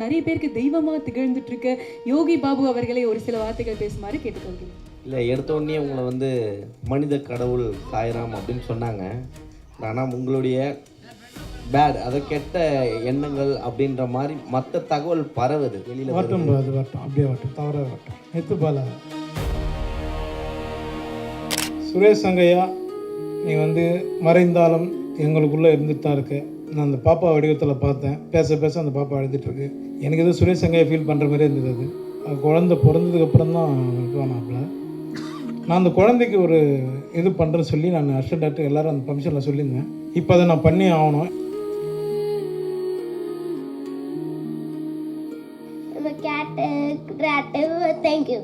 நிறைய பேருக்கு தெய்வமா திகழ்ந்துட்டு இருக்க யோகி பாபு அவர்களை ஒரு சில வார்த்தைகள் பேசுமாறு கேட்டுக்கொள்கிறேன். இல்லை, எடுத்த உடனே உங்களை வந்து மனித கடவுள் சாய்ராம் அப்படின்னு சொன்னாங்க. ஆனால் உங்களுடைய பேட், அதை கெட்ட எண்ணங்கள் அப்படின்ற மாதிரி மற்ற தகவல் பரவுது வெளியில். வரட்டும் அது வரட்டும், அப்படியே வரட்டும், தவறாக வரட்டும். எத்துப்பால சுரேஷ் சங்கையா, நீ வந்து மறைந்தாலும் எங்களுக்குள்ளே இருந்துட்டு தான் இருக்கு. நான் அந்த பாப்பா வடிவத்தில் பார்த்தேன், பேச பேச அந்த பாப்பா எழுதிட்டுருக்கு. எனக்கு எதுவும் சுரேஷ் சங்கையை ஃபீல் பண்ணுற மாதிரி இருந்தது. அது குழந்தை பிறந்ததுக்கப்புறம் தான் போனாப்புல. நான் அந்த குழந்தைக்கு ஒரு இது பண்ணுறேன்னு சொல்லி நான் அசிஸ்டன்ட் டாக்டர் எல்லோரும் அந்த ஃபங்க்ஷனில் சொல்லியிருந்தேன். இப்போ அதை நான் பண்ணி ஆகணும். Thank you.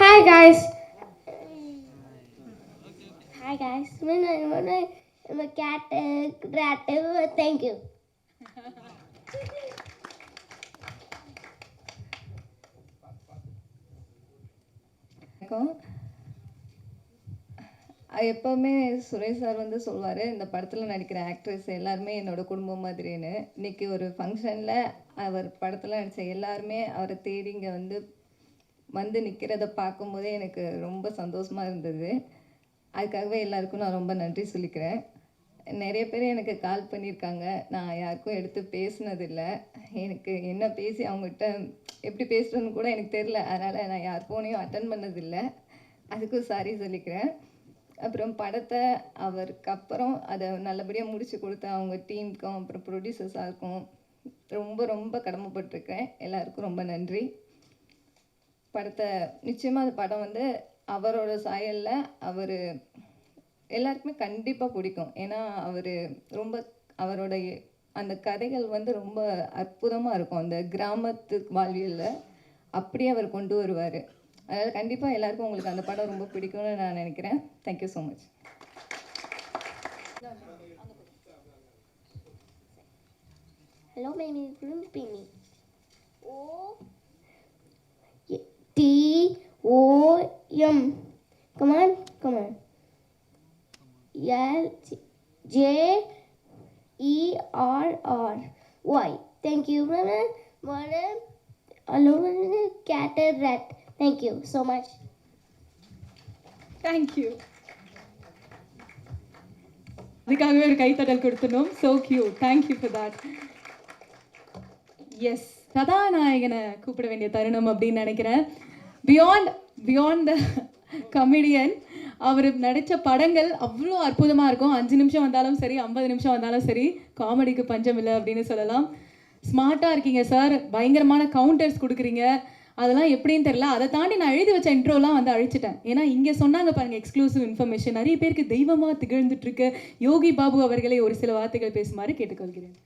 Hi guys. Hi guys. I'm a cat. Rat. Thank you. எப்போவுமே சுரேஷ் சார் வந்து சொல்லுவார், இந்த படத்தில் நடிக்கிற ஆக்ட்ரஸ் எல்லாருமே என்னோட குடும்பம் மாதிரின்னு. இன்றைக்கி ஒரு ஃபங்க்ஷனில் அவர் படத்தில் நடித்த எல்லாருமே அவரை தேடி இங்கே வந்து நிற்கிறத பார்க்கும்போதே எனக்கு ரொம்ப சந்தோஷமாக இருந்தது. அதுக்காகவே எல்லாருக்கும் நான் ரொம்ப நன்றி சொல்லிக்கிறேன். நிறைய பேர் எனக்கு கால் பண்ணியிருக்காங்க, நான் யாருக்கும் எடுத்து பேசினதில்லை. எனக்கு என்ன பேசி அவங்ககிட்ட எப்படி பேசுகிறதுன்னு கூட எனக்கு தெரில. அதனால் நான் யார் ஃபோனையும் அட்டன் பண்ணதில்லை. அதுக்கும் சாரி சொல்லிக்கிறேன். அப்புறம் படத்தை அவருக்கு அப்புறம் அதை நல்லபடியாக முடித்து கொடுத்த அவங்க டீமுக்கும் அப்புறம் ப்ரொடியூசர்ஸாருக்கும் ரொம்ப ரொம்ப கடமைப்பட்டிருக்கேன். எல்லாருக்கும் ரொம்ப நன்றி. படத்தை நிச்சயமாக அந்த படம் அவரோட சாயலில் அவர் எல்லாருக்குமே கண்டிப்பாக பிடிக்கும். ஏன்னா அவரோட அந்த கதைகள் ரொம்ப அற்புதமாக இருக்கும். அந்த கிராமத்து வாழ்வியலில் அப்படியே அவர் கொண்டு வருவார். அதனால் கண்டிப்பாக எல்லாருக்கும் உங்களுக்கு அந்த படம் ரொம்ப பிடிக்கும்னு நான் நினைக்கிறேன். Thank you so much. Hello, my name is Pini. O-T-O-M. Come on. L-J-E-R-R-Y. Thank you, brother. Hello, cat and rat. Thank you so much. Thank you. அதுக்காகவே ஒரு கைத்தட்டல் கொடுத்துனோம். So cute. Thank you for that. Yes, கதாநாயகனை கூப்பிட வேண்டிய தருணம் அப்படின்னு நினைக்கிறேன். Beyond the comedian. அவர் நடித்த படங்கள் அவ்வளோ அற்புதமாக இருக்கும். 5 நிமிஷம் வந்தாலும் சரி, 50 நிமிஷம் வந்தாலும் சரி, காமெடிக்கு பஞ்சம் இல்லை அப்படின்னு சொல்லலாம். ஸ்மார்ட்டாக இருக்கீங்க சார், பயங்கரமான கவுண்டர்ஸ் கொடுக்குறீங்க. அதெல்லாம் எப்படின்னு தெரியல. அதை தாண்டி நான் எழுதி வச்ச இன்ட்ரோலாம் அழிச்சிட்டேன். ஏன்னா இங்கே சொன்னாங்க பாருங்கள், எக்ஸ்க்ளூசிவ் இன்ஃபர்மேஷன். நிறைய பேருக்கு தெய்வமாக திகழ்ந்துட்டு இருக்க யோகி பாபு அவர்களை ஒரு சில வார்த்தைகள் பேசுமாறு கேட்டுக்கொள்கிறேன்.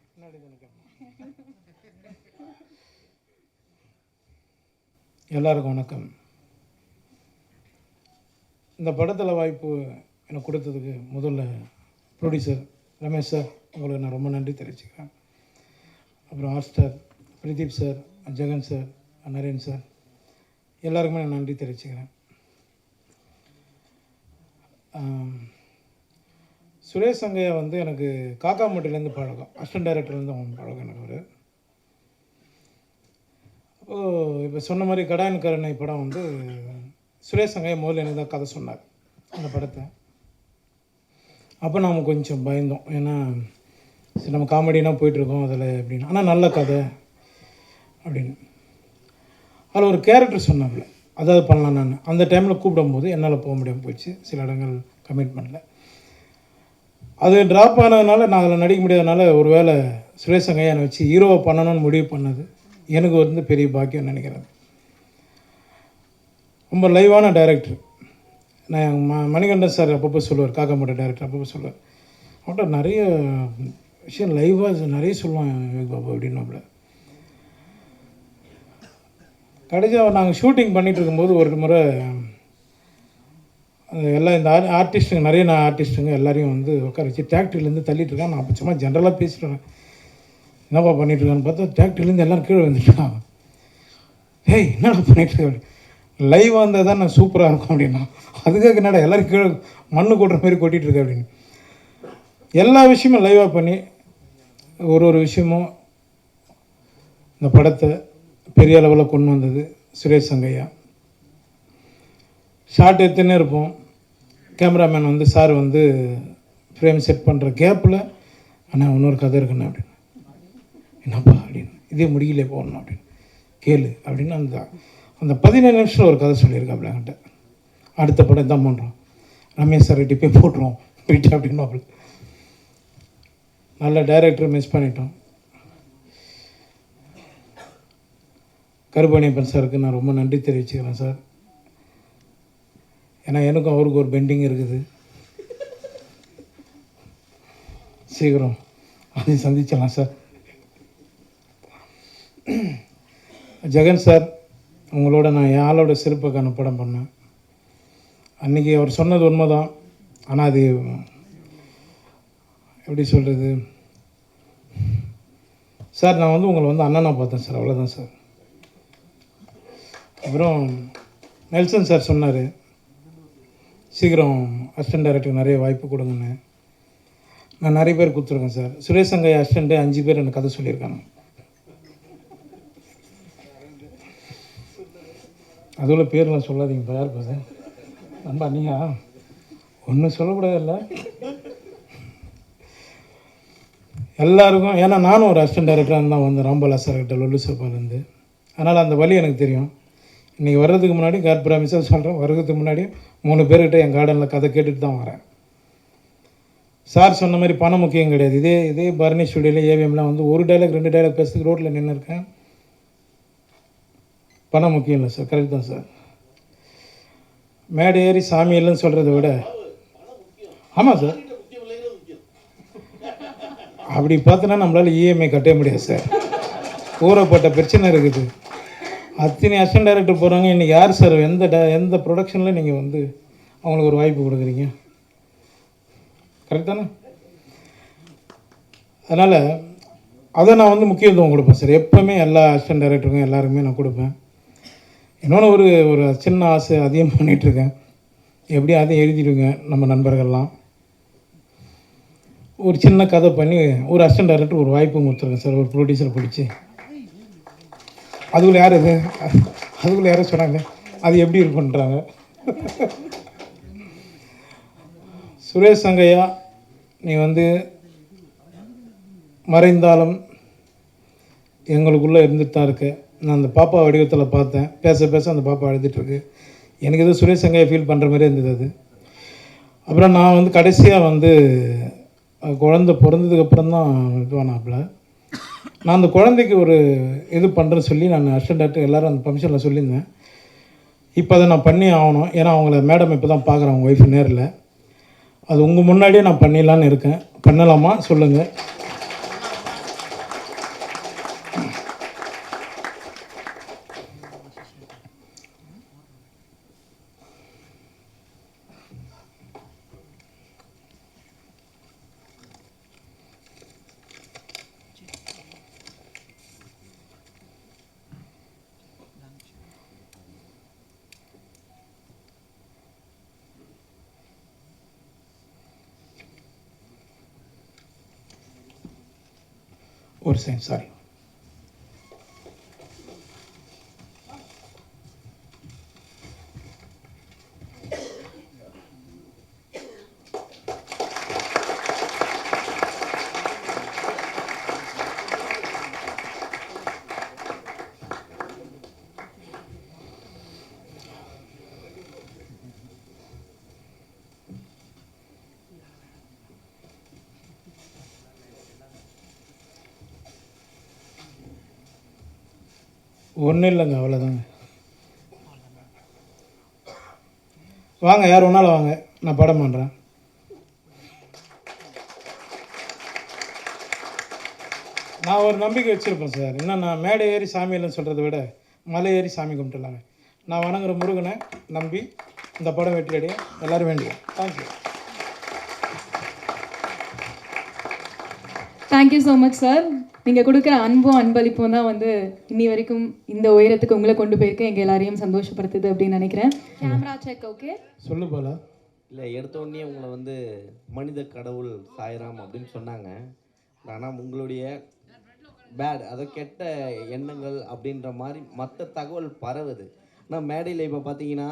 எல்லாருக்கும் வணக்கம். இந்த படத்தில் வாய்ப்பு எனக்கு கொடுத்ததுக்கு முதல்ல ப்ரொடியூசர் ரமேஷ் சார், உங்களுக்கு நான் ரொம்ப நன்றி தெரிவிச்சுக்கிறேன். அப்புறம் ஆர்ஸ்டார் Pradeep sir, Jagan sir, Naren sir, எல்லாருக்குமே நான் நன்றி தெரிவிச்சுக்கிறேன். சுரேஷ் சங்கையா எனக்கு காக்காமட்டிலேருந்து பழக்கம், அசிஸ்டன்ட் டைரக்டர்லேருந்து அவங்க பழக்கம் எனக்கு. ஒரு அப்போது இப்போ சொன்ன மாதிரி கடாயன் கருணை படம் சுரேஷ் சங்கையா முதல்ல எனக்கு தான் கதை சொன்னார் அந்த படத்தை. அப்போ நாம் கொஞ்சம் பயந்தோம், ஏன்னா சரி நம்ம காமெடினா போயிட்டுருக்கோம் அதில் அப்படின்னு. ஆனால் நல்ல கதை அப்படின்னு அதில் ஒரு கேரக்டர் சொன்னாப்புல, அதாவது பண்ணலாம். நான் அந்த டைமில் கூப்பிடும்போது என்னால் போக முடியாமல் போயிடுச்சு, சில இடங்கள் கமிட்மெண்ட்டில். அது ட்ராப் ஆனதுனால நான் அதில் நடிக்க முடியாதனால ஒரு வேளை சுரேஷ் சங்கையா என்னை வச்சு ஹீரோவை பண்ணணும்னு முடிவு பண்ணது எனக்கு பெரிய பாக்கியம் நினைக்கிறேன். ரொம்ப லைவான டைரக்டர். நான் மணிகண்டன் சார் அப்பப்போ சொல்லுவார், காக்கா மாட்ட டைரக்டர் அப்பப்போ சொல்லுவார், அவன்கிட்ட நிறைய விஷயம் லைவாக நிறைய சொல்லுவான் விவேக் பாபு அப்படின்னாப்புல. கடைசியாக நாங்கள் ஷூட்டிங் பண்ணிகிட்டு இருக்கும்போது ஒரு முறை எல்லாம் இந்த ஆர்டிஸ்ட்டுங்க நிறைய ஆர்டிஸ்ட்டுங்க எல்லாரையும் வந்து உட்கார வச்சு டிராக்டர்லேருந்து தள்ளிட்டு இருக்கான். நான் அப்போ சும்மா ஜென்ரலாக பேசிட்டுருவேன், என்னப்பா பண்ணிகிட்ருக்கான்னு பார்த்தா டிராக்டர்லேருந்து எல்லோரும் கீழே வந்துட்டுருக்காங்க. ஏய் என்னடா பண்ணிகிட்ருக்க, லைவாக இருந்தால் தான் நான் சூப்பராக இருக்கும் அப்படின்னா, அதுக்காக என்னடா எல்லோரும் கீழே மண்ணு கொட்டுற மாதிரி கொட்டிகிட்ருக்க அப்படின்னு. எல்லா விஷயமும் லைவாக பண்ணி ஒரு விஷயமும் இந்த படத்தை பெரிய அளவில் கொண்டு வந்தது சுரேஷ் சங்கையா. ஷார்ட் எடுத்துன்னே இருப்போம், கேமராமேன் வந்து சார் வந்து ஃப்ரேம் செட் பண்ணுற கேப்பில் அண்ணா இன்னொரு கதை இருக்குண்ணா அப்படின்னு, என்னப்பா அப்படின்னு, இதே முடியல போகணும் அப்படின்னு, கேளு அப்படின்னு அந்த 17 நிமிஷம் ஒரு கதை சொல்லியிருக்காப்புல என்கிட்ட. அடுத்த படம் தான் பண்ணுறோம், ரமேஷ் சார் டிப்பே போட்டுருவோம் போயிட்டு அப்படின்னு. நல்ல டைரக்டரை மிஸ் பண்ணிட்டோம். கருப்பணியப்பன் சாருக்கு நான் ரொம்ப நன்றி தெரிவிச்சுக்கிறேன் சார். ஏன்னா எனக்கும் அவருக்கு ஒரு பெண்டிங் இருக்குது, சீக்கிரம் அதை சந்திச்சிடலாம் சார். ஜெகன் சார், உங்களோட நான் என் ஆளோட சிறப்புக்கான படம் பண்ணேன். அன்றைக்கி அவர் சொன்னது உண்மை தான், ஆனால் அது எப்படி சொல்கிறது சார், நான் வந்து உங்களை வந்து அண்ணனாக பார்த்தேன் சார், அவ்வளோதான் சார். அப்புறம் நெல்சன் சார் சொன்னார், சீக்கிரம் அசிஸ்டன்ட் டைரக்டருக்கு நிறைய வாய்ப்பு கொடுங்கன்னு. நான் நிறைய பேர் கொடுத்துருக்கேன் சார். சுரேஷ் சங்கை அசிஸ்டண்ட்டு 5 பேர் எனக்கு கதை சொல்லியிருக்காங்க. அதுவும் பேர்லாம் சொல்லாதீங்க, யார் பாரு நண்பா, நீங்கள் ஒன்றும் சொல்லக்கூடாதுல்ல எல்லாருக்கும். ஏன்னா நானும் ஒரு அசிஸ்டன்ட் டைரக்டராக தான் வந்தேன் ராம்பாலா சார் கிட்ட, லொல்லு சப்பாலேருந்து. அதனால் அந்த வழி எனக்கு தெரியும். இன்றைக்கி வர்றதுக்கு முன்னாடி காட் ப்ராமிஸாக சொல்கிறேன், வர்றதுக்கு முன்னாடி 3 பேர்கிட்ட என் கார்டனில் கதை கேட்டுட்டு தான் வரேன். சார் சொன்ன மாதிரி பணம் முக்கியம் கிடையாது. இதே பரணி ஸ்டுடியோவில் ஏவிஎம்லாம் வந்து 1 டைலாக் 2 டைலாக் பேசுறதுக்கு ரோட்டில் நின்று இருக்கேன். பணம் முக்கியம் இல்லை சார், கரெக்ட் தான் சார். மேடை ஏறி சாமி இல்லைன்னு சொல்கிறத விட, ஆமாம் சார், அப்படி பார்த்தோன்னா நம்மளால் இஎம்ஐ கட்டவே முடியாது சார். ஊறப்பட்ட பிரச்சனை இருக்குது. அத்தனை அசிஸ்டன்ட் டைரக்டர் போகிறாங்க. இன்றைக்கி யார் சார் எந்த ப்ரொடக்ஷனில் நீங்கள் வந்து அவங்களுக்கு ஒரு வாய்ப்பு கொடுக்குறீங்க? கரெக்ட் தானே? அதனால் அதை நான் வந்து முக்கியத்துவம் கொடுப்பேன் சார். எப்போவுமே எல்லா அசிஸ்டன்ட் டைரக்டருக்கும் எல்லாருக்குமே நான் கொடுப்பேன். இன்னொன்று ஒரு சின்ன ஆசை அதிகம் பண்ணிகிட்ருக்கேன், எப்படியும் அதையும் எழுதிடுங்க நம்ம நண்பர்கள்லாம். ஒரு சின்ன கதை பண்ணி ஒரு அசிஸ்டன்ட் டைரக்டர் ஒரு வாய்ப்பு கொடுத்துருக்கேன் சார், ஒரு ப்ரொடியூசரை பிடிச்சி. அதுக்குள்ளே யாரும் சொன்னாங்க அது எப்படி இருக்குன்றாங்க. சுரேஷ் சங்கையா, நீ வந்து மறைந்தாலும் எங்களுக்குள்ளே இருந்துட்டு தான் இருக்க. நான் அந்த பாப்பா வடிவத்தில் பார்த்தேன், பேச அந்த பாப்பா அழுதுட்டுருக்கு. எனக்கு எதுவும் சுரேஷ் சங்கையா ஃபீல் பண்ணுற மாதிரி இருந்தது அது. அப்புறம் நான் வந்து கடைசியாக வந்து குழந்தை பிறந்ததுக்கப்புறம் தான் இதுவானாப்புல. நான் அந்த குழந்தைக்கு ஒரு இது பண்ணுறேன்னு சொல்லி நான் அசிஸ்டன்ட் டைரக்டர் எல்லோரும் அந்த ஃபங்க்ஷனில் சொல்லியிருந்தேன். இப்போ அதை நான் பண்ணி ஆகணும். ஏன்னா அவங்கள மேடம் இப்போ தான் பார்க்குறேன், அவங்க ஒய்ஃப் நேரில். அது உங்கள் முன்னாடியே நான் பண்ணிடலான்னு இருக்கேன். பண்ணலாமா சொல்லுங்கள்? ஒரு செகண்ட், சாரி. ஒன்றும் இல்லைங்க, அவ்வளோதாங்க. வாங்க, யார் வேணாலும் வாங்க, நான் படம் பண்ணுறேன். நான் ஒரு நம்பிக்கை வச்சுருப்பேன் சார். இன்னும் நான் மேடை ஏறி சாமி இல்லைன்னு சொல்கிறத விட மலை ஏறி சாமி கும்பிட்டுலாங்க. நான் வணங்குற முருகனை நம்பி இந்த படம் வெற்றி அடைய எல்லோரும் வேண்டியது. Thank you. Thank you so much sir. நீங்கள் கொடுக்குற அன்பும் அன்பளிப்பும் தான் வந்து இன்னி வரைக்கும் இந்த உயரத்துக்கு உங்களை கொண்டு போயிருக்கு, எங்கள் எல்லாரையும் சந்தோஷப்படுத்துது அப்படின்னு நினைக்கிறேன். Camera check okay. சொல்லு போல. இல்லை, எடுத்த உடனே உங்களை வந்து மனித கடவுள் சாய்ராம் அப்படின்னு சொன்னாங்க. ஆனால் உங்களுடைய பேட், அதை கெட்ட எண்ணங்கள் அப்படின்ற மாதிரி மற்ற தகவல் பரவுது. ஆனால் மேடையில் இப்போ பார்த்தீங்கன்னா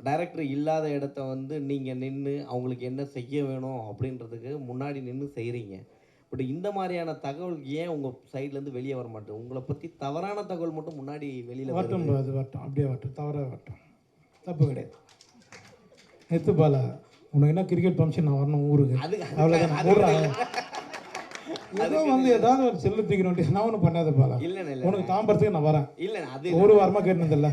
டைரக்டர் இல்லாத இடத்த வந்து நீங்கள் நின்று அவங்களுக்கு என்ன செய்ய வேணும் அப்படின்றதுக்கு முன்னாடி நின்று செய்கிறீங்க. பட் இந்த மாதிரியான தகவல் ஏன் உங்கள் சைட்லேருந்து வெளியே வர மாட்டேன்? உங்களை பற்றி தவறான தகவல் மட்டும் முன்னாடி வெளியில் வரட்டும், அது வரட்டும், அப்படியே வரட்டும், தவறாக வரட்டும், தப்பு கிடையாது. நெத்துப்பாலா, உனக்கு என்ன கிரிக்கெட் ஃபங்க்ஷன் நான் வரணும் ஊருக்கு, அவ்வளோதான். ஊடுறாங்க ஏதோ வந்து ஏதாவது ஒரு செல்லு தூக்கணும், நான் ஒன்றும் பண்ணாத பாலா. இல்லைண்ணே, உனக்கு தாம்பரத்துக்கு நான் வரேன். இல்லைண்ணே, அது ஒரு வாரமாக கேட்டதில்ல,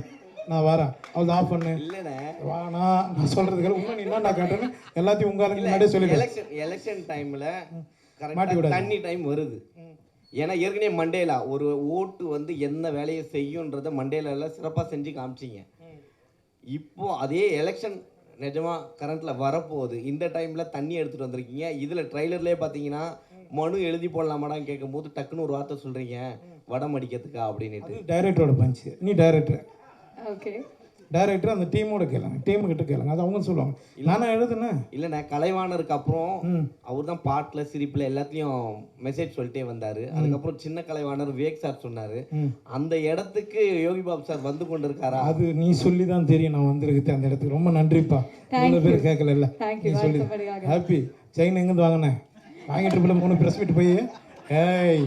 நான் வரேன். அவ்வளோ ஆஃப் பண்ணு. இல்லைண்ணே, வானா நான் சொல்கிறதுக்கு இன்னும் நீ என்ன நான் கேட்டேன்னு எல்லாத்தையும் உங்கள் முன்னாடியே சொல்லிடுறேன். எலெக்ஷன் டைமில் மாட்டி விடாது. தண்ணி டைம் வருது. ஏன்னா ஏற்கனவே மண்டேலா ஒரு ஓட்டு வந்து என்ன வேலையை செய்யுன்றதை மண்டேலால சிறப்பாக செஞ்சு காமிச்சிங்க. இப்போ அதே எலெக்ஷன் நிஜமாக கரண்ட்டில் வரப்போகுது. இந்த டைமில் தண்ணி எடுத்துகிட்டு வந்திருக்கீங்க. இதில் ட்ரைலர்லேயே பார்த்தீங்கன்னா மனு எழுதி போடலாமாடான்னு கேட்கும்போது டக்குன்னு ஒரு வார்த்தை சொல்கிறீங்க, வடம் அடிக்கிறதுக்கா அப்படின்ட்டு. டைரக்டரோட பஞ்சு. நீ டைரக்டர். ஓகே. டைரக்டர் அந்த டீமோட கேளுங்க, டீமுக்கிட்ட கேளுங்க, அது அவங்க சொல்லுவாங்க. நானே எழுதுனேன். இல்லைண்ணே, கலைவாணருக்கு அப்புறம் அவர் தான் பாட்டில் சிரிப்பில் எல்லாத்துலேயும் மெசேஜ் சொல்லிட்டே வந்தார். அதுக்கப்புறம் சின்ன கலைவாணர் விவேக் சார் சொன்னார். அந்த இடத்துக்கு யோகி பாபு சார் வந்து கொண்டு இருக்காரா? அது நீ சொல்லி தான் தெரியும் நான் வந்திருக்கு அந்த இடத்துக்கு. ரொம்ப நன்றிப்பா. நிறைய பேர் கேட்கல. இல்லை நீ சொல்லி ஹாப்பி. செயின் எங்கேருந்து வாங்கினேன்? வாங்கிட்டு போல 3 ப்ரெஸ் மீட் போய் ஏய்